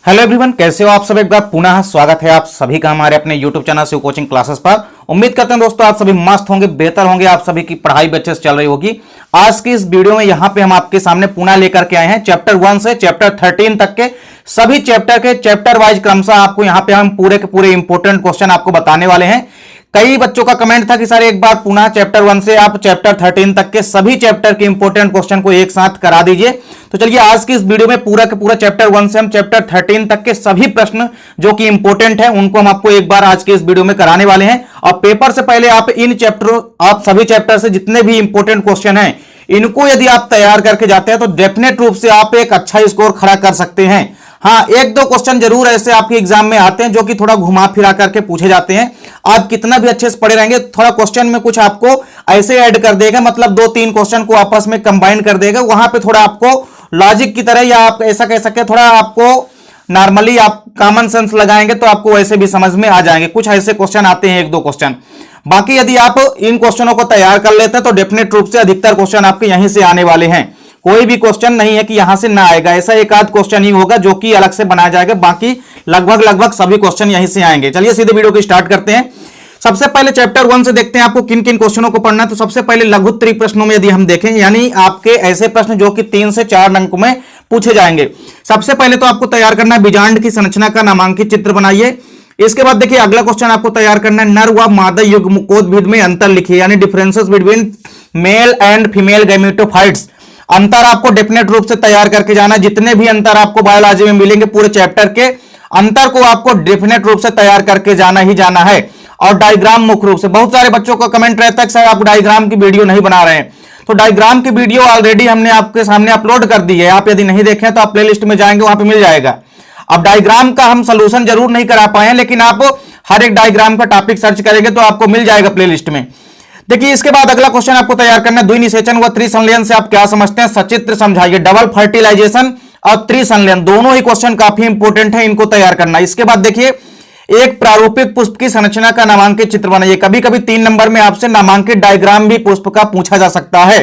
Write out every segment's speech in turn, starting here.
Hello everyone, कैसे हो आप सब। एक बार पुनः स्वागत है आप सभी का हमारे अपने YouTube channel Shiv coaching classes पर। उम्मीद करते हैं दोस्तों आप सभी मस्त होंगे, बेहतर होंगे, आप सभी की पढ़ाई भी अच्छे से चल रही होगी। आज की इस वीडियो में यहाँ पे हम आपके सामने पुनः लेकर के आए हैं चैप्टर 1 से चैप्टर 13 तक के सभी चैप्टर के चैप्टर वाइज क्रमशः आपको यहाँ पे हम पूरे के पूरे इंपोर्टेंट क्वेश्चन आपको बताने वाले हैं। कई बच्चों का कमेंट था कि सर एक बार पुनः चैप्टर 1 से आप चैप्टर 13 तक के सभी चैप्टर के इंपोर्टेंट क्वेश्चन को एक साथ करा दीजिए। तो चलिए आज की इस वीडियो में पूरा का पूरा चैप्टर 1 से हम चैप्टर 13 तक के सभी प्रश्न जो कि इंपोर्टेंट है उनको हम आपको एक बार आज के इस वीडियो में कराने वाले हैं। और पेपर से पहले आप आप सभी चैप्टर से जितने भी इंपोर्टेंट क्वेश्चन हैं इनको यदि आप तैयार करके जाते हैं तो डेफिनेट रूप से आप एक अच्छा स्कोर खड़ा कर सकते हैं। हाँ, एक दो क्वेश्चन जरूर ऐसे आपके एग्जाम में आते हैं जो कि थोड़ा घुमा फिरा करके पूछे जाते हैं। आप कितना भी अच्छे से पढ़े रहेंगे थोड़ा क्वेश्चन में कुछ आपको ऐसे ऐड कर देगा, मतलब दो तीन क्वेश्चन को आपस में कंबाइन कर देगा। वहां पे थोड़ा आपको लॉजिक की तरह या आप ऐसा कह सकते हैं थोड़ा आपको नॉर्मली आप कॉमन सेंस लगाएंगे तो आपको वैसे भी समझ में आ जाएंगे। कुछ ऐसे क्वेश्चन आते हैं, एक दो क्वेश्चन। बाकी यदि आप इन क्वेश्चनों को तैयार कर लेते हैं तो डेफिनेट रूप से अधिकतर क्वेश्चन आपके यहीं से आने वाले हैं। कोई भी क्वेश्चन नहीं है कि यहां से ना आएगा, ऐसा एक आध क्वेश्चन ही होगा जो कि अलग से बनाया जाएगा, बाकी लगभग सभी क्वेश्चन यहीं से आएंगे। चलिए सीधे वीडियो को स्टार्ट करते हैं। सबसे पहले चैप्टर 1 से देखते हैं आपको किन किन क्वेश्चनों को पढ़ना है। तो सबसे पहले लघु त्रिक प्रश्नों में यदि हम देखें, यानी आपके ऐसे प्रश्न जो कि 3 से 4 अंक में पूछे जाएंगे। सबसे पहले तो आपको तैयार करना है बीजांड की संरचना का नामांकित चित्र बनाइए। इसके बाद देखिए अगला क्वेश्चन आपको तैयार करना है नर व मादा युग्मकोद्भिद में अंतर लिखिए, यानी differences between male and female gametophytes. अंतर आपको डेफिनेट रूप से तैयार करके जाना। जितने भी अंतर आपको बायोलॉजी में मिलेंगे पूरे चैप्टर के अंतर को आपको डेफिनेट रूप से तैयार करके जाना ही जाना है। और डायग्राम मुख्य रूप से बहुत सारे बच्चों का कमेंट रहता है कि सर आप डायग्राम की वीडियो नहीं बना रहे हैं। तो डायग्राम की वीडियो ऑलरेडी हमने आपके सामने अपलोड कर दी है। आप यदि नहीं देखें तो आप प्लेलिस्ट में जाएंगे, वहां पे मिल जाएगा। अब डायग्राम का हम सोल्यूशन जरूर नहीं करा पाए हैं, लेकिन आप हर एक डायग्राम का टॉपिक सर्च करेंगे तो आपको मिल जाएगा प्लेलिस्ट में। देखिए इसके बाद अगला क्वेश्चन आपको तैयार करना है द्विनिषेचन व त्रिसंलयन से आप क्या समझते हैं, सचित्र समझाइए। डबल फर्टिलाइजेशन और त्रिसंलयन दोनों ही क्वेश्चन काफी इंपोर्टेंट है, इनको तैयार करना। इसके बाद देखिए एक प्रारूपिक पुष्प की संरचना का नामांकित चित्र बनाइए। कभी कभी 3 नंबर में आपसे नामांकित डायग्राम भी पुष्प का पूछा जा सकता है।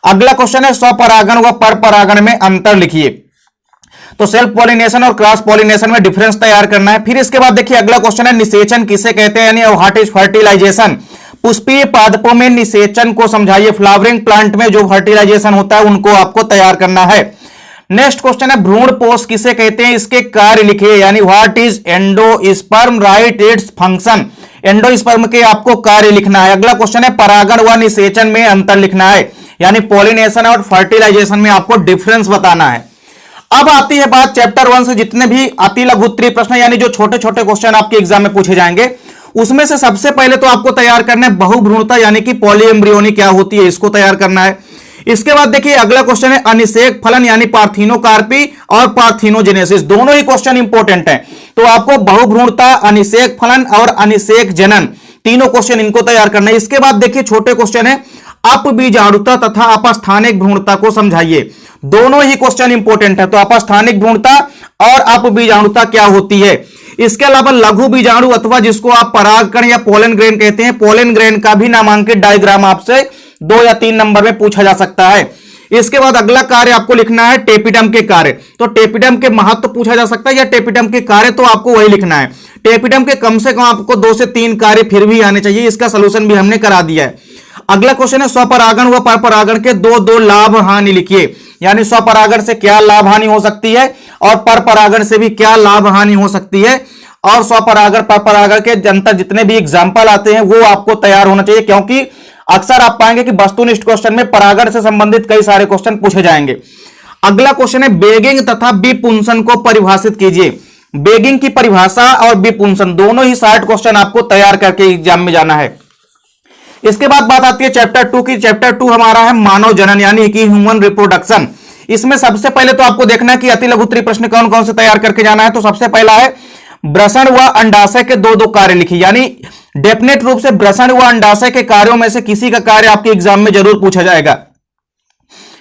अगला क्वेश्चन है स्वपरागण व परपरागण में अंतर लिखिए। तो सेल्फ पॉलिनेशन और क्रॉस पॉलिनेशन में डिफरेंस तैयार करना है। फिर इसके बाद देखिए अगला क्वेश्चन है निषेचन किसे कहते हैं, यानी व्हाट इज फर्टिलाइजेशन। पुष्पीय पादपों में निषेचन को समझाइए। फ्लावरिंग प्लांट में जो फर्टिलाइजेशन होता है उनको आपको तैयार करना है। नेक्स्ट क्वेश्चन है भ्रूणपोष किसे कहते हैं, इसके कार्य लिखिए, यानी what is endosperm, right its function. Endosperm के आपको कार्य लिखना है। अगला क्वेश्चन है परागण व निषेचन में अंतर लिखना है, यानी पॉलिनेशन और फर्टिलाइजेशन में आपको डिफरेंस बताना है। अब आती है बात चैप्टर 1 से जितने भी अति लघु त्रिक प्रश्न यानी जो छोटे छोटे क्वेश्चन आपके एग्जाम में पूछे जाएंगे, उसमें से सबसे पहले तो आपको तैयार करना है बहुभ्रूणता, यानी कि पॉलीएम्ब्रियोनी क्या होती है, इसको तैयार करना है। इसके बाद देखिए अगला क्वेश्चन है अनिषेक फलन, यानी पार्थिनोकार्पी और पार्थिनोजेनेसिस। दोनों ही क्वेश्चन इंपॉर्टेंट हैं। तो आपको बहुभ्रूणता, अनिषेक फलन और अनिषेक जनन तीनों क्वेश्चन इनको तैयार करना है। इसके बाद देखिए छोटे क्वेश्चन है अपबीजाणुता तथा अपस्थानिक भ्रूणता को समझाइए। दोनों ही क्वेश्चन इंपॉर्टेंट है। तो अपस्थानिक भ्रूणता और अपबीजाणुता क्या होती है। इसके अलावा लघु बीजाणु अथवा जिसको आप परागकण या पोलन ग्रेन कहते हैं, पोलन ग्रेन का भी नामांकित डायग्राम आपसे 2 या 3 नंबर में पूछा जा सकता है। इसके बाद अगला कार्य आपको लिखना है टेपिडम के कार्य। तो टेपिडम के महत्व पूछा जा सकता है या टेपिडम के कार्य, तो आपको वही लिखना है। टेपिडम के कम से कम आपको 2 से 3 कार्य फिर भी आने चाहिए। इसका सोल्यूशन भी हमने करा दिया है। अगला क्वेश्चन है स्वपरागण व परपरागण के दो लाभ हानि लिखिए, यानी स्वपरागण से क्या लाभ हानि हो सकती है और परपरागण से भी क्या लाभ हानि हो सकती है। और स्वपरागण परपरागण के अंतर जितने भी एग्जाम्पल आते हैं वो आपको तैयार होना चाहिए, क्योंकि अक्सर आप पाएंगे कि वस्तुनिष्ठ क्वेश्चन में परागण से संबंधित कई सारे क्वेश्चन पूछे जाएंगे। अगला क्वेश्चन है बेगिंग तथा विपुंसन को परिभाषित कीजिए। बेगिंग की परिभाषा और विपुंसन दोनों ही 60 क्वेश्चन आपको तैयार करके एग्जाम में जाना है। इसके बाद बात आती है चैप्टर 2 की। चैप्टर 2 हमारा है मानव जनन, यानी कि ह्यूमन रिप्रोडक्शन। इसमें सबसे पहले तो आपको देखना है कि अति लघु त्रिक प्रश्न कौन कौन से तैयार करके जाना है। तो सबसे पहला है वृषण व अंडाशय के दो कार्य लिखिए, यानी डेफिनेट रूप से वृषण व अंडाशय के कार्यों में से किसी का कार्य आपके एग्जाम में जरूर पूछा जाएगा।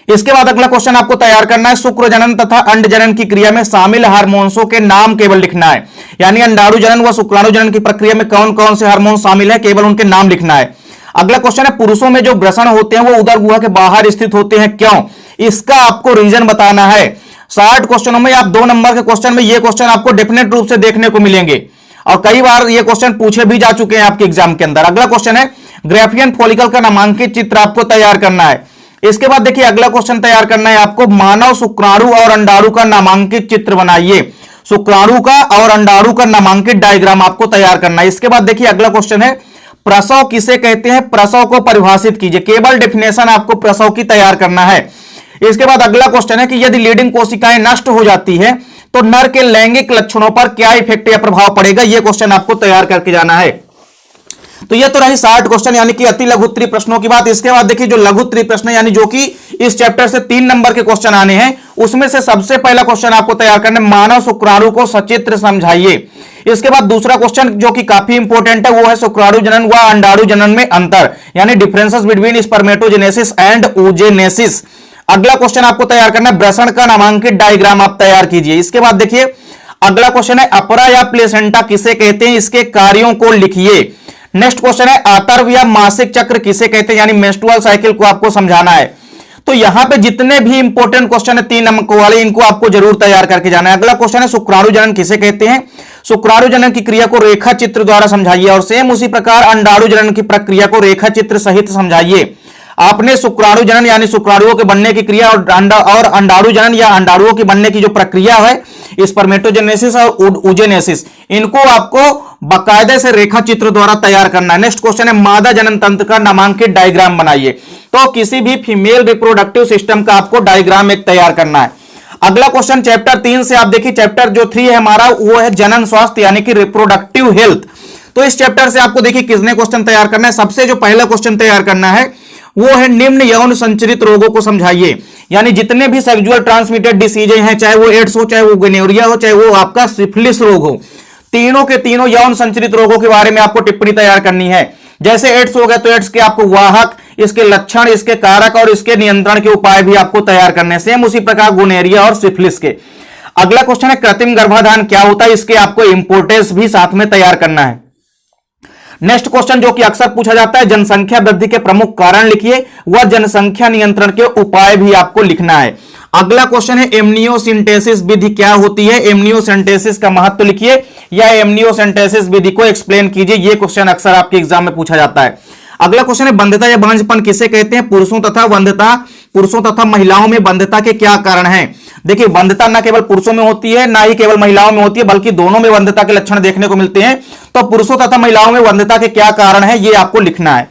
इसके बाद अगला क्वेश्चन आपको तैयार करना है शुक्र जनन तथा अंड जनन की क्रिया में शामिल हार्मोन्सों के नाम केवल लिखना है, यानी अंडाणु जनन व शुक्राणु जनन की प्रक्रिया में कौन कौन से हार्मोन शामिल है केवल उनके नाम लिखना है। अगला क्वेश्चन है पुरुषों में जो वृषण होते हैं वो उदर गुहा के बाहर स्थित होते हैं, क्यों, इसका आपको रीजन बताना है। 60 क्वेश्चनों में आप 2 नंबर के क्वेश्चन में ये क्वेश्चन आपको डेफिनेट रूप से देखने को मिलेंगे और कई बार ये क्वेश्चन पूछे भी जा चुके हैं आपके एग्जाम के अंदर। अगला क्वेश्चन है ग्राफियन फॉलिकल का नामांकित चित्र आपको तैयार करना है। इसके बाद देखिए अगला क्वेश्चन तैयार करना है आपको, मानव शुक्राणु और अंडाणु का नामांकित चित्र बनाइए। शुक्राणु का और अंडाणु का नामांकित डायग्राम आपको तैयार करना है। इसके बाद देखिए अगला क्वेश्चन है प्रसव किसे कहते हैं, प्रसव को परिभाषित कीजिए। केवल डेफिनेशन आपको प्रसव की तैयार करना है। इसके बाद अगला क्वेश्चन है कि यदि लीडिंग कोशिकाएं नष्ट हो जाती है तो नर के लैंगिक लक्षणों पर क्या इफेक्ट या प्रभाव पड़ेगा, यह क्वेश्चन आपको तैयार करके जाना है। तो यह तो रही 60 क्वेश्चन यानी कि अति लघु उत्तरीय प्रश्नों की बात। इसके बाद देखिए जो लघु उत्तरीय प्रश्न यानी जो कि इस चैप्टर से 3 नंबर के क्वेश्चन आने हैं, उसमें से सबसे पहला क्वेश्चन आपको तैयार करना है, मानव शुक्राणु को सचित्र समझाइए। इसके बाद दूसरा क्वेश्चन जो कि काफी इंपॉर्टेंट है वो है शुक्राणु जनन व अंडाणु जनन में अंतर यानी differences between spermatogenesis and oogenesis। अगला क्वेश्चन आपको तैयार करना है वृषण का नामांकित डायग्राम आप तैयार कीजिए। इसके बाद देखिए अगला क्वेश्चन है अपरा या प्लेसेंटा किसे कहते हैं, इसके कार्यों को लिखिए। नेक्स्ट क्वेश्चन है आतर्व या मासिक चक्र किसे कहते हैं यानी मेंस्ट्रुअल साइकिल को आपको समझाना है। तो यहां पे जितने भी इंपॉर्टेंट क्वेश्चन है 3 अंक वाले इनको आपको जरूर तैयार करके जाना है। अगला क्वेश्चन है शुक्राणु जनन किसे कहते हैं, शुक्राणु जनन की क्रिया को रेखा चित्र द्वारा समझाइए। और सेम उसी प्रकार अंडाणु जनन की प्रक्रिया को रेखा चित्र सहित समझाइए। आपने शुक्राणु जनन यानी शुक्राणुओं के बनने की क्रिया और अंडाणु जनन या अंडाणुओं के बनने की जो प्रक्रिया है स्पर्मेटोजेनेसिस और oogenesis, इनको आपको बाकायदे से रेखा चित्र द्वारा तैयार करना है। नेक्स्ट क्वेश्चन है मादा जनन तंत्र का नामांकित डायग्राम बनाइए। तो किसी भी फीमेल रिप्रोडक्टिव सिस्टम का आपको डायग्राम एक तैयार करना है। अगला क्वेश्चन चैप्टर 3 से आप देखिए चैप्टर जो 3 है हमारा वो है जनन स्वास्थ्य यानी कि रिप्रोडक्टिव हेल्थ। तो इस चैप्टर से आपको देखिए किसने क्वेश्चन तैयार करना है। सबसे जो पहला क्वेश्चन तैयार करना है वो है निम्न यौन संचरित रोगों को समझाइए। यानी जितने भी सेक्सुअल ट्रांसमिटेड डिसीजेज हैं, चाहे वो एड्स हो, चाहे वो गोनोरिया हो, चाहे वो आपका सिफिलिस रोग हो, तीनों के तीनों यौन संचरित रोगों के बारे में आपको टिप्पणी तैयार करनी है। जैसे एड्स हो गया तो एड्स के आपको वाहक, इसके लक्षण, इसके कारक और इसके नियंत्रण के उपाय भी आपको तैयार करने हैं। सेम उसी प्रकार गोनोरिया और सिफिलिस के। अगला क्वेश्चन है कृत्रिम गर्भाधान क्या होता है, इसके आपको इंपोर्टेंस भी साथ में तैयार करना है। नेक्स्ट क्वेश्चन जो कि अक्सर पूछा जाता है जनसंख्या वृद्धि के प्रमुख कारण लिखिए व जनसंख्या नियंत्रण के उपाय भी आपको लिखना है। अगला क्वेश्चन है एमनियोसिंथेसिस विधि क्या होती है, एमनियोसिंथेसिस का महत्व लिखिए या एमनियोसिंथेसिस विधि को एक्सप्लेन कीजिए। यह क्वेश्चन अक्सर आपके एग्जाम में पूछा जाता है। अगला क्वेश्चन है बंध्यता या बांझपन किसे कहते हैं, पुरुषों तथा महिलाओं में बंध्यता के क्या कारण हैं। देखिए बंध्यता न केवल पुरुषों में होती है ना ही केवल महिलाओं में होती है बल्कि दोनों में बंध्यता के लक्षण देखने को मिलते हैं। तो पुरुषों तथा महिलाओं में बंध्यता के क्या कारण है ये आपको लिखना है।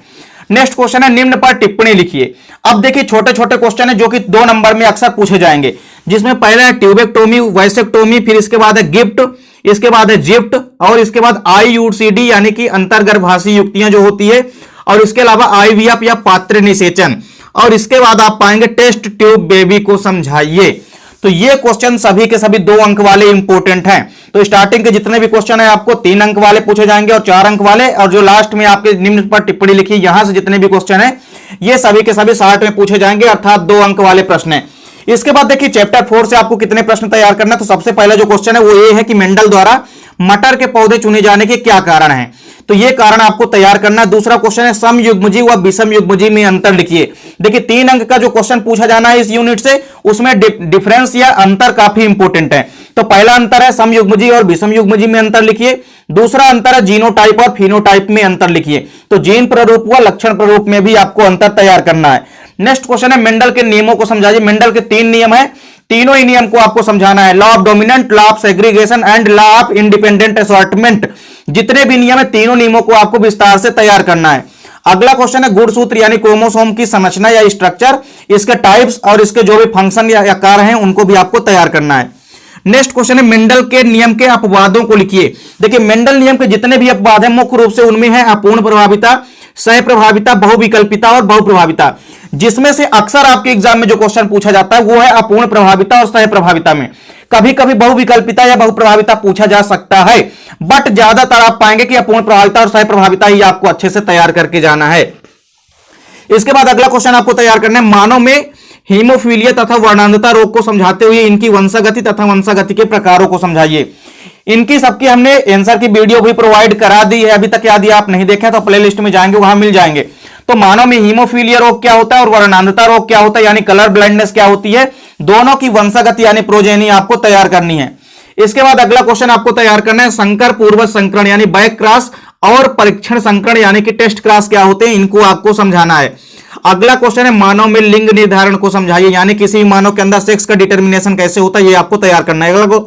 नेक्स्ट क्वेश्चन है निम्न पर टिप्पणी लिखिए। अब देखिए छोटे छोटे क्वेश्चन है जो कि 2 नंबर में अक्सर पूछे जाएंगे, जिसमें पहला है ट्यूबेक्टोमी, वैसेक्टोमी, फिर इसके बाद है गिफ्ट, इसके बाद है जिफ्ट और इसके बाद IUCD यानी कि अंतर्गर्भाशयी युक्तियां जो होती है, और इसके अलावा IVF या पात्र निषेचन, और इसके बाद आप पाएंगे टेस्ट ट्यूब बेबी को समझाइए। तो ये क्वेश्चन सभी के सभी 2 अंक वाले इंपॉर्टेंट हैं। तो स्टार्टिंग के जितने भी क्वेश्चन है आपको 3 अंक वाले पूछे जाएंगे और 4 अंक वाले, और जो लास्ट में आपके निम्न पर टिप्पणी लिखी यहां से जितने भी क्वेश्चन है ये सभी के सभी 60 में पूछे जाएंगे, अर्थात 2 अंक वाले प्रश्न है। इसके बाद देखिए चैप्टर 4 से आपको कितने प्रश्न तैयार करना है। तो सबसे पहला जो क्वेश्चन है वो ये है कि मेंडल द्वारा मटर के पौधे चुने जाने के क्या कारण है, तो ये कारण आपको तैयार करना है। दूसरा क्वेश्चन है समयुग्मजीव व विषमयुग्मजीव में अंतर लिखिए। देखिए 3 अंक का जो क्वेश्चन पूछा जाना है इस यूनिट से, उसमें डिफरेंस या अंतर काफी इंपॉर्टेंट है। तो पहला अंतर है समयुग्मजीव और विषमयुग्मजीव में अंतर लिखिए। दूसरा अंतर है जीनोटाइप और फिनोटाइप में अंतर लिखिए। तो जीन प्ररूप व लक्षण प्ररूप में भी आपको अंतर तैयार करना है। नेक्स्ट क्वेश्चन है मेंडल के नियमों को समझाइए। मेंडल के 3 नियम है, तीनों ही नियम को आपको समझाना है। Law of dominant, law of segregation and law of independent assortment, जितने भी नियम है तीनों नियमों को आपको विस्तार से तैयार करना है। अगला क्वेश्चन है गुणसूत्र यानी क्रोमोसोम की संरचना या स्ट्रक्चर, इसके टाइप्स और इसके जो भी फंक्शन या आकार हैं उनको भी आपको तैयार करना है। नेक्स्ट क्वेश्चन है मेंडल के नियम के अपवादों को लिखिए। देखिए मेंडल नियम के जितने भी अपवाद हैं मुख्य रूप से उनमें है अपूर्ण प्रभाविता, सह प्रभाविता, बहुविकल्पिता और बहुप्रभाविता। जिसमें से अक्सर आपके एग्जाम में जो क्वेश्चन पूछा जाता है वो है अपूर्ण प्रभाविता और सह प्रभाविता में। कभी कभी बहुविकल्पिता या बहुप्रभाविता पूछा जा सकता है, बट ज्यादातर आप पाएंगे कि अपूर्ण प्रभाविता और सह प्रभाविता ही आपको अच्छे से तैयार करके जाना है। इसके बाद अगला क्वेश्चन आपको तैयार करना है मानव में हीमोफीलिया तथा वर्णांधता रोग को समझाते हुए इनकी वंशागति तथा वंशागति के प्रकारों को समझाइए। इनकी सबकी हमने आंसर की वीडियो भी प्रोवाइड करा दी है, अभी तक यदि आप नहीं देखे तो प्लेलिस्ट में जाएंगे, वहां मिल जाएंगे। तो मानव में हीमोफीलिया रोग क्या होता है और वर्णांधता रोग क्या होता है, यानी कलर ब्लाइंडनेस क्या होती है, दोनों की वंशागत यानी प्रोजेनी आपको तैयार करनी है। इसके बाद अगला क्वेश्चन आपको तैयार करना है, संकर पूर्वज संकरण यानी बैक क्रॉस और परीक्षण संकरण यानी कि टेस्ट क्रॉस क्या होते हैं, इनको आपको समझाना है। अगला क्वेश्चन है, मानव में लिंग निर्धारण को समझाइए, यानी किसी भी मानव के अंदर सेक्स का डिटर्मिनेशन कैसे होता है, ये आपको तैयार करना है।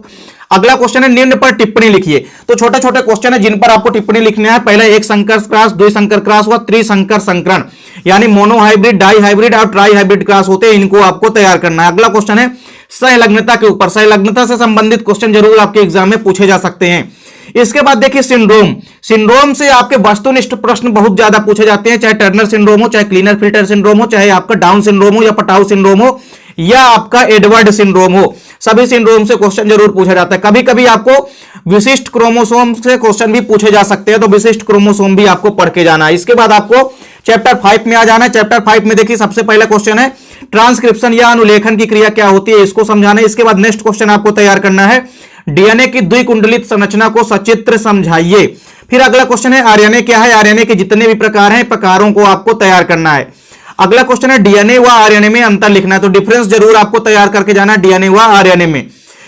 अगला क्वेश्चन है, निम्न पर टिप्पणी लिखिए। तो छोटे छोटे क्वेश्चन है जिन पर आपको टिप्पणी लिखनी है। पहले एक संकर क्रॉस, दो संकर क्रॉस व त्रिसंकर संकरण यानी मोनोहाइब्रिड, डाई हाइब्रिड और ट्राई हाइब्रिड क्रॉस होते हैं, इनको आपको तैयार करना है। अगला क्वेश्चन है सहलग्नता के ऊपर, सहलग्नता से संबंधित क्वेश्चन जरूर आपके एग्जाम में पूछे जा सकते हैं। इसके बाद देखिए सिंड्रोम, सिंड्रोम से आपके वस्तुनिष्ठ प्रश्न बहुत ज्यादा पूछे जाते हैं, चाहे टर्नर सिंड्रोम हो, चाहे क्लीनर फिल्टर सिंड्रोम हो, चाहे आपका डाउन सिंड्रोम हो या पटाउ सिंड्रोम हो या आपका एडवर्ड सिंड्रोम हो, सभी सिंड्रोम से क्वेश्चन जरूर पूछा जाता है। कभी कभी आपको विशिष्ट क्रोमोसोम से क्वेश्चन भी पूछे जा सकते हैं, तो विशिष्ट क्रोमोसोम भी आपको पढ़ के जाना है। इसके बाद आपको चैप्टर 5 में आ जाना है। चैप्टर 5 में देखिए सबसे पहला क्वेश्चन है ट्रांसक्रिप्शन या अनुलेखन की क्रिया क्या होती है, इसको समझाना है। इसके बाद नेक्स्ट क्वेश्चन आपको तैयार करना है, डीएनए की द्विकुंडलित संरचना को सचित्र समझाइए। फिर अगला क्वेश्चन है आरएनए क्या है, आरएनए के जितने भी प्रकार हैं प्रकारों को आपको तैयार करना है। अगला क्वेश्चन है डीएनए व आरएनए में अंतर लिखना है, तो डिफरेंस जरूर आपको तैयार करके जाना है डीएनए व आरएनए में,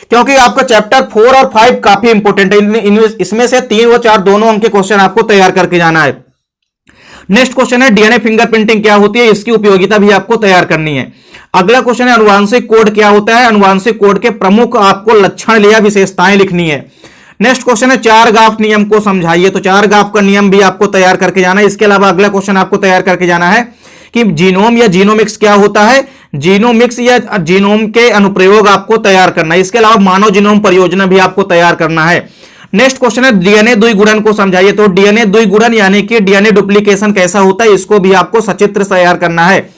क्योंकि आपका चैप्टर 4 और 5 काफी इंपॉर्टेंट है। इसमें से 3 व 4 दोनों अंक के क्वेश्चन आपको तैयार करके जाना है। नेक्स्ट क्वेश्चन है डीएनए फिंगरप्रिंटिंग क्या होती है, इसकी उपयोगिता भी आपको तैयार करनी है। अगला क्वेश्चन है अनुवांशिक कोड क्या होता है, अनुवांशिक कोड के प्रमुख आपको लक्षण या विशेषताएं लिखनी है। नेक्स्ट क्वेश्चन है चार गाफ नियम को समझाइए, तो चार गाफ का नियम भी आपको तैयार करके जाना है। इसके अलावा अगला क्वेश्चन आपको तैयार करके जाना है कि जीनोम या जीनोमिक्स क्या होता है, जीनोमिक्स या जीनोम के अनुप्रयोग आपको तैयार करना है। इसके अलावा मानव जीनोम परियोजना भी आपको तैयार करना है। नेक्स्ट क्वेश्चन है डीएनए द्विगुणन को समझाइए, तो डीएनए द्विगुणन यानी कि डीएनए डुप्लीकेशन कैसा होता है, इसको भी आपको सचित्र तैयार करना है।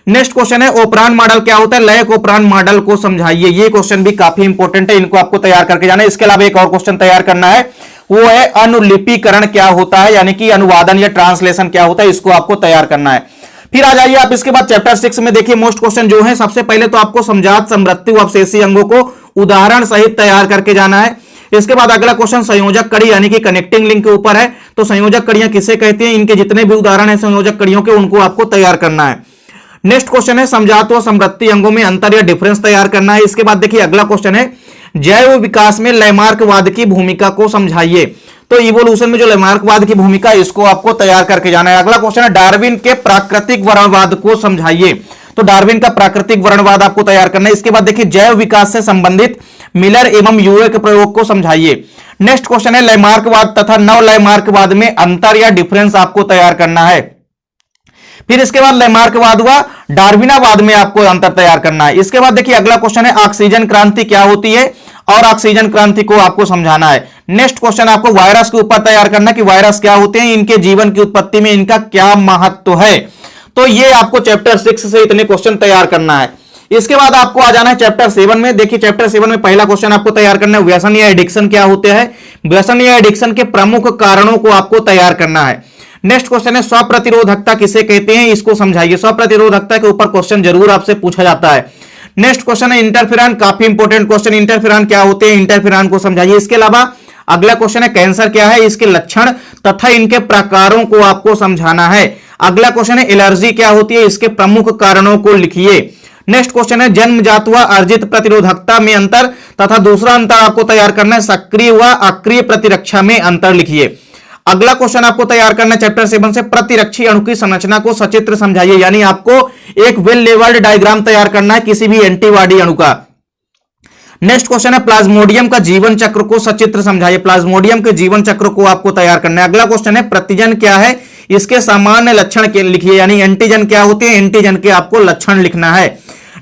नेक्स्ट क्वेश्चन है ओपरान मॉडल क्या होता है, लैक ओपरान मॉडल को समझाइए, ये क्वेश्चन भी काफी इंपॉर्टेंट है, इनको आपको तैयार करके जाना है। इसके अलावा एक और क्वेश्चन तैयार करना है, वो है अनुलिपीकरण क्या होता है, यानी कि अनुवादन या ट्रांसलेशन क्या होता है, इसको आपको तैयार करना है। फिर आ जाइए आप इसके बाद चैप्टर 6 में देखिए मोस्ट क्वेश्चन जो है, सबसे पहले तो आपको समजात समृद्धि अवशेषी अंगों को उदाहरण सहित तैयार करके जाना है। इसके बाद अगला क्वेश्चन संयोजक कड़ी यानी कि कनेक्टिंग लिंक के ऊपर है, तो संयोजक कड़ियां किसे कहते हैं, इनके जितने भी उदाहरण है संयोजक कड़ियों के, उनको आपको तैयार करना है। नेक्स्ट क्वेश्चन है समजात व समृद्धि अंगों में अंतर या डिफरेंस तैयार करना है। इसके बाद देखिए अगला क्वेश्चन है जैव विकास में लैमार्कवाद की भूमिका को समझाइए, तो इवोल्यूशन में जो लैमार्कवाद की भूमिका है इसको आपको तैयार करके जाना है। अगला क्वेश्चन है डार्विन के प्राकृतिक वर्णवाद को समझाइए, तो डार्विन का प्राकृतिक वर्णवाद आपको तैयार करना है। इसके बाद देखिए जैव विकास से संबंधित मिलर एवं यूए के प्रयोग को समझाइए। नेक्स्ट क्वेश्चन है लैमार्कवाद तथा नव लैमार्कवाद में अंतर या डिफरेंस आपको तैयार करना है। फिर इसके बाद लैमार्कवाद व डार्विनावाद में आपको अंतर तैयार करना है। इसके बाद देखिए अगला क्वेश्चन है ऑक्सीजन क्रांति क्या होती है और ऑक्सीजन क्रांति को आपको समझाना है। नेक्स्ट क्वेश्चन आपको वायरस के ऊपर तैयार करना कि वायरस क्या होते हैं, इनके जीवन की उत्पत्ति में इनका क्या महत्व है, तो ये आपको चैप्टर 6 से इतने क्वेश्चन तैयार करना है। इसके बाद आपको आ जाना है चैप्टर 7 में। देखिए चैप्टर 7 में पहला क्वेश्चन आपको तैयार करना है व्यसन या एडिक्शन क्या होते हैं, व्यसन या एडिक्शन के प्रमुख कारणों को आपको तैयार करना है। नेक्स्ट क्वेश्चन है स्वप्रतिरोधकता किसे कहते हैं, इसको समझाइए, स्वप्रतिरोधकता के ऊपर क्वेश्चन जरूर आपसे पूछा जाता है। नेक्स्ट क्वेश्चन है इंटरफेरॉन, काफी इंपॉर्टेंट क्वेश्चन, इंटरफेरॉन क्या होते हैं, इंटरफेरॉन को समझाइए। इसके अलावा अगला क्वेश्चन है कैंसर क्या है, इसके लक्षण तथा इनके प्रकारों को आपको समझाना है। अगला क्वेश्चन है एलर्जी क्या होती है, इसके प्रमुख कारणों को लिखिए। नेक्स्ट क्वेश्चन है जन्मजात व अर्जित प्रतिरोधकता में अंतर तथा दूसरा अंतर आपको तैयार करना है सक्रिय व अक्रिय प्रतिरक्षा में अंतर लिखिए। अगला क्वेश्चन आपको तैयार करना है चैप्टर 7 से प्रतिरक्षी अणु की संरचना को सचित्र समझाइए, यानी आपको एक वेल लेवल्ड डायग्राम तैयार करना है किसी भी एंटीबॉडी अणु का। नेक्स्ट क्वेश्चन है प्लाज्मोडियम का जीवन चक्र को सचित्र समझाइए, प्लाज्मोडियम के जीवन चक्र को आपको तैयार करना है। अगला क्वेश्चन है प्रतिजन क्या है, इसके सामान्य लक्षण के लिखिए, यानी एंटीजन क्या होते हैं, एंटीजन के आपको लक्षण लिखना है।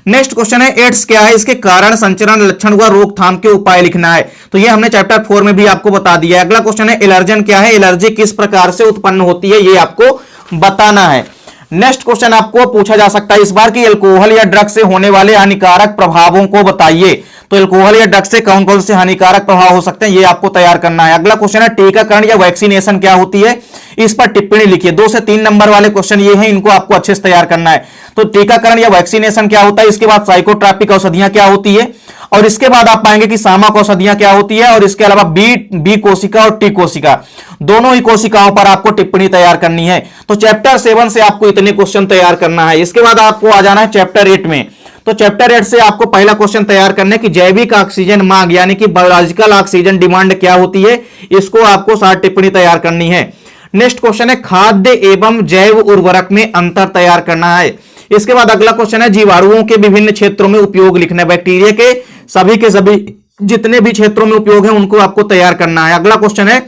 नेक्स्ट क्वेश्चन है एड्स क्या है, इसके कारण संचरण लक्षण व रोकथाम के उपाय लिखना है, तो ये हमने चैप्टर 4 में भी आपको बता दिया है। अगला क्वेश्चन है एलर्जन क्या है, एलर्जी किस प्रकार से उत्पन्न होती है, ये आपको बताना है। नेक्स्ट क्वेश्चन आपको पूछा जा सकता है इस बार की अल्कोहल या ड्रग से होने वाले हानिकारक प्रभावों को बताइए, तो अल्कोहल या ड्रग से कौन कौन से हानिकारक प्रभाव हो सकते हैं, ये आपको तैयार करना है। अगला क्वेश्चन है टीकाकरण या वैक्सीनेशन क्या होती है, इस पर टिप्पणी लिखिए। 2 से 3 नंबर वाले क्वेश्चन ये हैं, इनको आपको अच्छे से तैयार करना है। तो टीकाकरण या वैक्सीनेशन क्या होता है, इसके बाद साइकोट्रॉपिक औषधियां क्या होती है, और इसके बाद आप पाएंगे कि सामक औषधियां क्या होती है, और इसके अलावा बी कोशिका और टी कोशिका, दोनों ही कोशिकाओं पर आपको टिप्पणी तैयार करनी है। तो चैप्टर 7 से आपको इतने क्वेश्चन तैयार करना है। इसके बाद आपको आ जाना है चैप्टर 8 में। तो चैप्टर 8 से आपको पहला क्वेश्चन तैयार करना है कि जैविक ऑक्सीजन मांग यानी कि बायोलॉजिकल ऑक्सीजन डिमांड क्या होती है, इसको आपको 60 टिप्पणी तैयार करनी है। नेक्स्ट क्वेश्चन है खाद्य एवं जैव उर्वरक में अंतर तैयार करना है। इसके बाद अगला क्वेश्चन है जीवाणुओं के विभिन्न क्षेत्रों में उपयोग लिखना है। बैक्टीरिया के सभी जितने भी क्षेत्रों में उपयोग है उनको आपको तैयार करना है। अगला क्वेश्चन है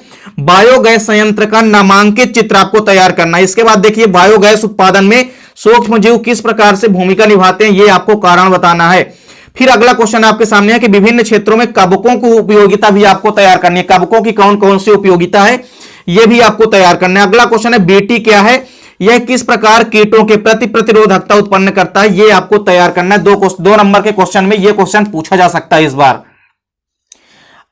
बायोगैस संयंत्र का नामांकित चित्र आपको तैयार करना है। इसके बाद देखिए बायोगैस उत्पादन में सूक्ष्म जीव किस प्रकार से भूमिका निभाते हैं, ये आपको कारण बताना है। फिर अगला क्वेश्चन आपके सामने है कि विभिन्न क्षेत्रों में कवकों की उपयोगिता भी आपको तैयार करनी है। कवकों की कौन कौन सी उपयोगिता है यह भी आपको तैयार करना है। अगला क्वेश्चन है बीटी क्या है, यह किस प्रकार कीटों के प्रति प्रतिरोधकता उत्पन्न करता है, यह आपको तैयार करना है। दो नंबर के क्वेश्चन में यह क्वेश्चन पूछा जा सकता है इस बार।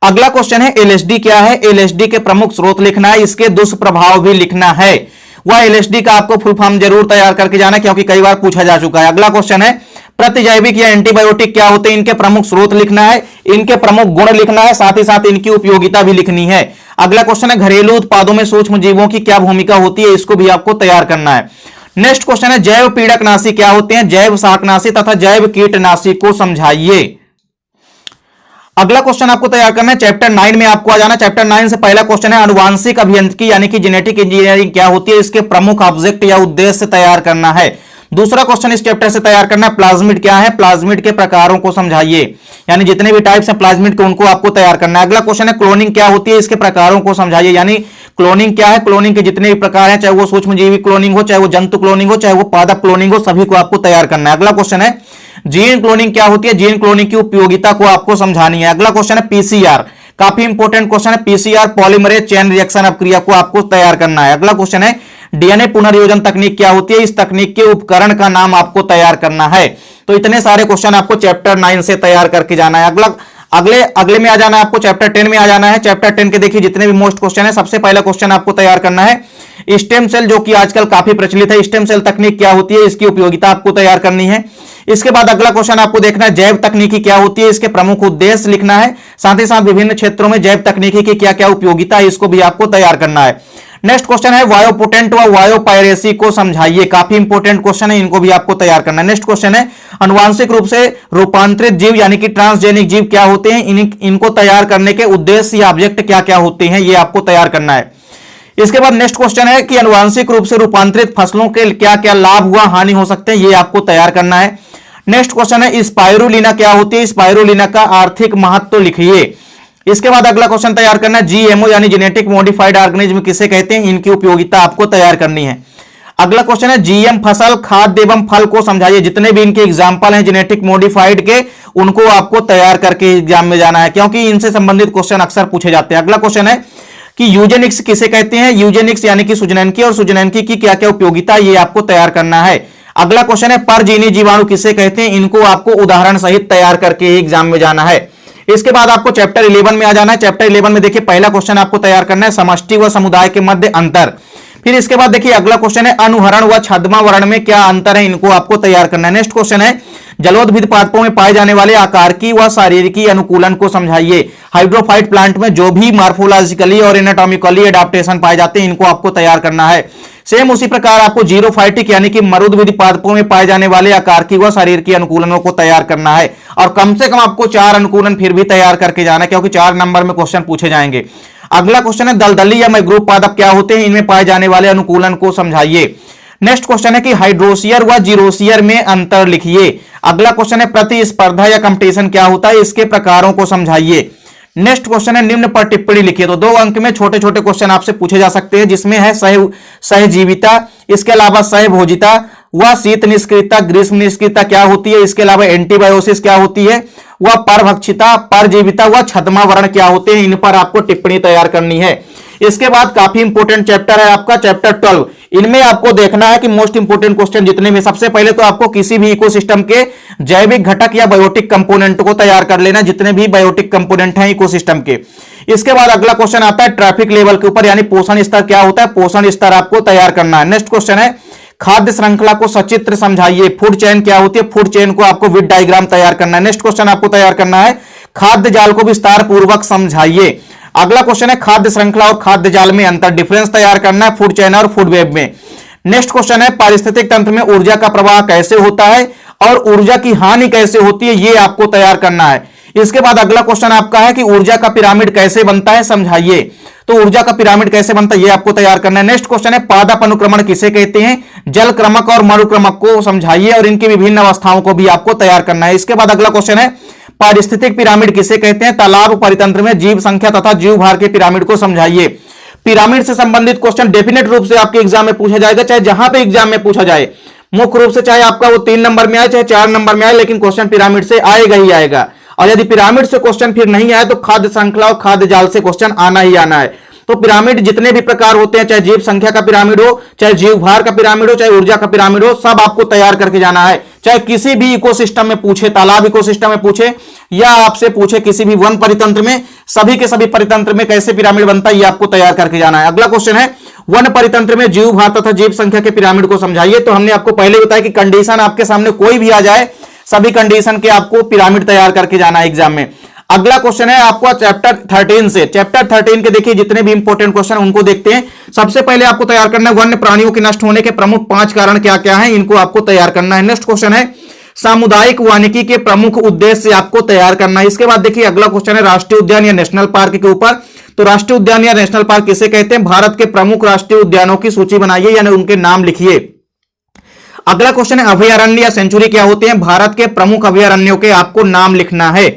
अगला क्वेश्चन है एलएसडी क्या है, एलएसडी के प्रमुख स्रोत लिखना है, इसके दुष्प्रभाव भी लिखना है। वह एलएसडी का आपको फुल फॉर्म जरूर तैयार करके जाना क्योंकि कई बार पूछा जा चुका है। अगला क्वेश्चन है प्रतिजैविक या एंटीबायोटिक क्या होते हैं, इनके प्रमुख स्रोत लिखना है, इनके प्रमुख गुण लिखना है, साथ ही साथ इनकी उपयोगिता भी लिखनी है। अगला क्वेश्चन है घरेलू उत्पादों में सूक्ष्म जीवों की क्या भूमिका होती है, इसको भी आपको तैयार करना है। नेक्स्ट क्वेश्चन है जैव पीड़कनाशी क्या होते हैं, जैव शाकनाशी तथा जैव कीटनाशी को समझाइए। अगला क्वेश्चन आपको तैयार करना है चैप्टर 9 में आपको आ जाना। चैप्टर 9 से पहला क्वेश्चन है अनुवांशिक अभियांत्रिकी यानी कि जेनेटिक इंजीनियरिंग क्या होती है, इसके प्रमुख ऑब्जेक्ट या उद्देश्य तैयार करना है। दूसरा क्वेश्चन इस चैप्टर से तैयार करना है प्लाज्मिड क्या है, प्लाज्मिड के प्रकारों को समझाइए, यानी जितने भी टाइप्स हैं प्लाज्मिड के उनको आपको तैयार करना है। अगला क्वेश्चन है क्लोनिंग क्या होती है, इसके प्रकारों को समझाइए, यानी क्लोनिंग क्या है, क्लोनिंग के जितने भी प्रकार हैं, चाहे वो सूक्ष्मजीवी क्लोनिंग हो, चाहे वो जंतु क्लोनिंग हो, चाहे वो पादप क्लोनिंग हो, सभी को आपको तैयार करना है। अगला क्वेश्चन है जीन क्लोनिंग क्या होती है, जीन क्लोनिंग की उपयोगिता को आपको समझानी है। अगला क्वेश्चन है पीसीआर, काफी इंपॉर्टेंट क्वेश्चन है, पीसीआर पॉलीमरेज चेन रिएक्शन अपक्रिया को आपको तैयार करना है। अगला क्वेश्चन है डीएनए पुनर्योजन तकनीक क्या होती है, इस तकनीक के उपकरण का नाम आपको तैयार करना है। तो इतने सारे क्वेश्चन आपको चैप्टर 9 से तैयार करके जाना है। अगले में आ जाना है आपको, चैप्टर 10 में आ जाना है। चैप्टर 10 के देखिए जितने भी मोस्ट क्वेश्चन है, सबसे पहला क्वेश्चन आपको तैयार करना है स्टेम सेल, जो कि आजकल काफी प्रचलित है। स्टेम सेल तकनीक क्या होती है, इसकी उपयोगिता आपको तैयार करनी है। इसके बाद अगला क्वेश्चन आपको देखना है जैव तकनीकी क्या होती है, इसके प्रमुख उद्देश्य लिखना है, साथ ही साथ विभिन्न क्षेत्रों में जैव तकनीकी की क्या क्या उपयोगिता है, इसको भी आपको तैयार करना है। नेक्स्ट क्वेश्चन है वायोपोटेंट व वायोपायरेसी को समझाइए, काफी इंपॉर्टेंट क्वेश्चन है, इनको भी आपको तैयार करना है। नेक्स्ट क्वेश्चन है अनुवांशिक रूप से रूपांतरित जीव यानी कि ट्रांसजेनिक जीव क्या होते हैं, इनको तैयार करने के उद्देश्य या ऑब्जेक्ट क्या क्या होते हैं, ये आपको तैयार करना है। इसके बाद नेक्स्ट क्वेश्चन है कि अनुवांशिक रूप से रूपांतरित फसलों के क्या क्या लाभ हुआ हानि हो सकते हैं, ये आपको तैयार करना है। नेक्स्ट क्वेश्चन है स्पाइरुलिना क्या होती है, स्पाइरुलिना का आर्थिक महत्व लिखिए। इसके बाद अगला क्वेश्चन तैयार करना है जीएमओ यानी जेनेटिक मॉडिफाइड ऑर्गेनिज्म किसे कहते हैं, इनकी उपयोगिता आपको तैयार करनी है। अगला क्वेश्चन है जीएम फसल खाद्य एवं फल को समझाइए, जितने भी इनके एग्जांपल हैं जेनेटिक मॉडिफाइड के उनको आपको तैयार करके एग्जाम में जाना है, क्योंकि इनसे संबंधित क्वेश्चन अक्सर पूछे जाते हैं। अगला क्वेश्चन है कि यूजेनिक्स किसे कहते हैं, यूजेनिक्स यानी कि सुजनैनिकी और सुजनैनिकी की क्या क्या उपयोगिता, ये आपको तैयार करना है। अगला क्वेश्चन है परजीवी जीवाणु किसे कहते हैं, इनको आपको उदाहरण सहित तैयार करके एग्जाम में जाना है। इसके बाद आपको चैप्टर 11 में आ जाना है। चैप्टर 11 में देखिए पहला क्वेश्चन आपको तैयार करना है समष्टि व समुदाय के मध्य अंतर। फिर इसके बाद देखिए अगला क्वेश्चन है अनुहरण व छद्मावरण में क्या अंतर है, इनको आपको तैयार करना है। नेक्स्ट क्वेश्चन है जलोद्भिद पादपों में पाए जाने वाले आकारिकी व शारीरिकी अनुकूलन को समझाइए। हाइड्रोफाइट प्लांट में जो भी मार्फोलॉजिकली और एनाटॉमिकली एडाप्टेशन पाए जाते हैं, इनको आपको तैयार करना है। सेम उसी प्रकार आपको जीरोफाइटिक यानी कि मरुद्भिद पादपों में पाए जाने वाले आकारिकी व शारीरिकी अनुकूलनों को तैयार करना है, और कम से कम आपको 4 अनुकूलन फिर भी तैयार करके जाना है, क्योंकि 4 नंबर में क्वेश्चन पूछे जाएंगे। अगला क्वेश्चन है दलदली या मैग्रोव पादप क्या होते हैं, इनमें पाए जाने वाले अनुकूलन को समझाइए। नेक्स्ट क्वेश्चन है कि हाइड्रोसियर व जीरोसियर में अंतर लिखिए। अगला क्वेश्चन है प्रतिस्पर्धा या कंपटीशन क्या होता है, इसके प्रकारों को समझाइए। नेक्स्ट क्वेश्चन है निम्न पर टिप्पणी लिखिए। तो 2 अंक में छोटे छोटे क्वेश्चन आपसे पूछे जा सकते हैं, जिसमें है सहजीविता, इसके अलावा सहभोजिता व शीत निष्क्रियता ग्रीष्म निष्क्रियता क्या होती है, इसके अलावा एंटीबायोसिस क्या होती है, वह परभक्षिता परजीविता व छद्मावरण क्या होते हैं, इन पर आपको टिप्पणी तैयार करनी है। इसके बाद काफी इंपोर्टेंट चैप्टर है आपका चैप्टर 12। इनमें आपको देखना है कि मोस्ट इंपोर्टेंट क्वेश्चन जितने में, सबसे पहले तो आपको किसी भी इकोसिस्टम के जैविक घटक या बायोटिक कंपोनेंट को तैयार कर लेना, जितने भी बायोटिक कंपोनेंट हैं इकोसिस्टम के। इसके बाद अगला क्वेश्चन आता है ट्रैफिक लेवल के ऊपर, यानी पोषण स्तर क्या होता है, पोषण स्तर आपको तैयार करना है। नेक्स्ट क्वेश्चन है खाद्य श्रृंखला को सचित्र समझाइए। फूड चेन क्या होती है, फूड चेन को आपको विद डायग्राम तैयार करना है। नेक्स्ट क्वेश्चन आपको तैयार करना है, खाद्य जाल को विस्तार पूर्वक समझाइए। अगला क्वेश्चन है, खाद्य श्रृंखला और खाद्य जाल में अंतर, डिफरेंस तैयार करना है फूड चेन और फूड वेब में। नेक्स्ट क्वेश्चन है, पारिस्थितिक तंत्र में ऊर्जा का प्रवाह कैसे होता है और ऊर्जा की हानि कैसे होती है, यह आपको तैयार करना है। इसके बाद अगला क्वेश्चन आपका है कि ऊर्जा का पिरामिड कैसे बनता है, समझाइए। तो ऊर्जा का पिरामिड कैसे बनता है यह आपको तैयार करना है। नेक्स्ट क्वेश्चन है, पादप अनुक्रमण किसे कहते हैं, जल क्रमक और मरुक्रमक को समझाइए और इनकी विभिन्न अवस्थाओं को भी आपको तैयार करना है। इसके बाद अगला क्वेश्चन है, पारिस्थितिक पिरामिड किसे कहते हैं, तालाब परितंत्र में जीव संख्या तथा जीव भार के पिरामिड को समझाइए। पिरामिड से संबंधित क्वेश्चन डेफिनेट रूप से आपके एग्जाम में पूछा जाएगा, चाहे जहां पे एग्जाम में पूछा जाए, मुख्य रूप से चाहे आपका वो 3 नंबर में आए चाहे 4 नंबर में आए, लेकिन क्वेश्चन पिरामिड से आएगा ही आएगा। और यदि पिरामिड से क्वेश्चन फिर नहीं आए तो खाद्य श्रृंखला और खाद्य जाल से क्वेश्चन आना ही आना है। तो पिरामिड जितने भी प्रकार होते हैं, चाहे जीव संख्या का पिरामिड हो, चाहे जीव भार का पिरामिड हो, चाहे ऊर्जा का पिरामिड हो, सब आपको तैयार करके जाना है। चाहे किसी भी इकोसिस्टम में पूछे, तालाब इकोसिस्टम में पूछे या आपसे पूछे किसी भी वन परितंत्र में, सभी के सभी परितंत्र में कैसे पिरामिड बनता है ये आपको तैयार करके जाना है। अगला क्वेश्चन है, वन परितंत्र में जीव भार तथा जीव संख्या के पिरामिड को समझाइए। तो हमने आपको पहले बताया कि कंडीशन आपके सामने कोई भी आ जाए, सभी कंडीशन के आपको पिरामिड तैयार करके जाना है एग्जाम में। अगला क्वेश्चन है आपको चैप्टर 13 से, चैप्टर 13 के देखिए जितने भी इंपॉर्टेंट क्वेश्चन उनको देखते हैं। सबसे पहले आपको तैयार करना है, वन्य प्राणियों के नष्ट होने के प्रमुख 5 कारण क्या क्या हैं, इनको आपको तैयार करना है। नेक्स्ट क्वेश्चन है, सामुदायिक वानिकी के प्रमुख उद्देश्य आपको तैयार करना है। इसके बाद देखिए अगला क्वेश्चन है, राष्ट्रीय उद्यान या नेशनल पार्क के ऊपर। तो राष्ट्रीय उद्यान या नेशनल पार्क किसे कहते हैं, भारत के प्रमुख राष्ट्रीय उद्यानों की सूची बनाइए, यानी उनके नाम लिखिए। अगला क्वेश्चन है, अभयारण्य या सेंचुरी क्या होते हैं, भारत के प्रमुख अभयारण्यों के आपको नाम लिखना है।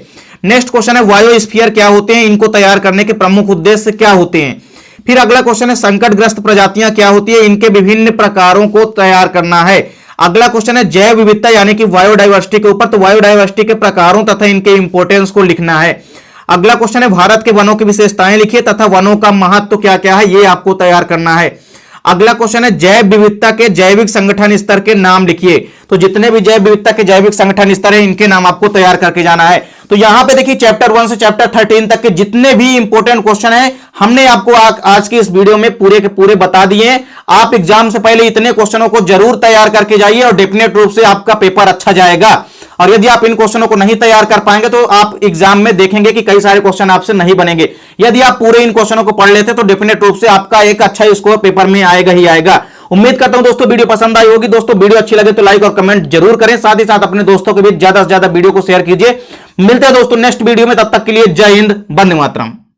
नेक्स्ट क्वेश्चन है, बायोस्फीयर क्या होते हैं, इनको तैयार करने के प्रमुख उद्देश्य क्या होते हैं। फिर अगला क्वेश्चन है, संकटग्रस्त प्रजातियां क्या होती है, इनके विभिन्न प्रकारों को तैयार करना है। अगला क्वेश्चन है, जैव विविधता यानी कि बायोडाइवर्सिटी के ऊपर। तो बायोडाइवर्सिटी के प्रकारों तथा इनके इंपोर्टेंस को लिखना है। अगला क्वेश्चन है, भारत के वनों की विशेषताएं लिखिए तथा वनों का महत्व क्या क्या है, ये आपको तैयार करना है। अगला क्वेश्चन है, जैव विविधता के जैविक संगठन स्तर के नाम लिखिए। तो जितने भी जैव विविधता के जैविक संगठन स्तर है, इनके नाम आपको तैयार करके जाना है। तो यहां पे देखिए चैप्टर 1 से चैप्टर 13 तक के जितने भी इंपॉर्टेंट क्वेश्चन है हमने आपको आज की इस वीडियो में पूरे के पूरे बता दिए। आप एग्जाम से पहले इतने क्वेश्चनों को जरूर तैयार करके जाइए और डेफिनेट रूप से आपका पेपर अच्छा जाएगा। और यदि आप इन क्वेश्चनों को नहीं तैयार कर पाएंगे तो आप एग्जाम में देखेंगे कि कई सारे क्वेश्चन आपसे नहीं बनेंगे। यदि आप पूरे इन क्वेश्चनों को पढ़ लेते तो डेफिनेट रूप से आपका एक अच्छा स्कोर पेपर में आएगा ही आएगा। उम्मीद करता हूं दोस्तों वीडियो पसंद आई होगी। दोस्तों वीडियो अच्छी लगे तो लाइक और कमेंट जरूर करें, साथ ही साथ अपने दोस्तों के बीच ज्यादा से ज्यादा वीडियो को शेयर कीजिए। मिलते हैं दोस्तों नेक्स्ट वीडियो में, तब तक के लिए जय हिंद, वंदे मातरम।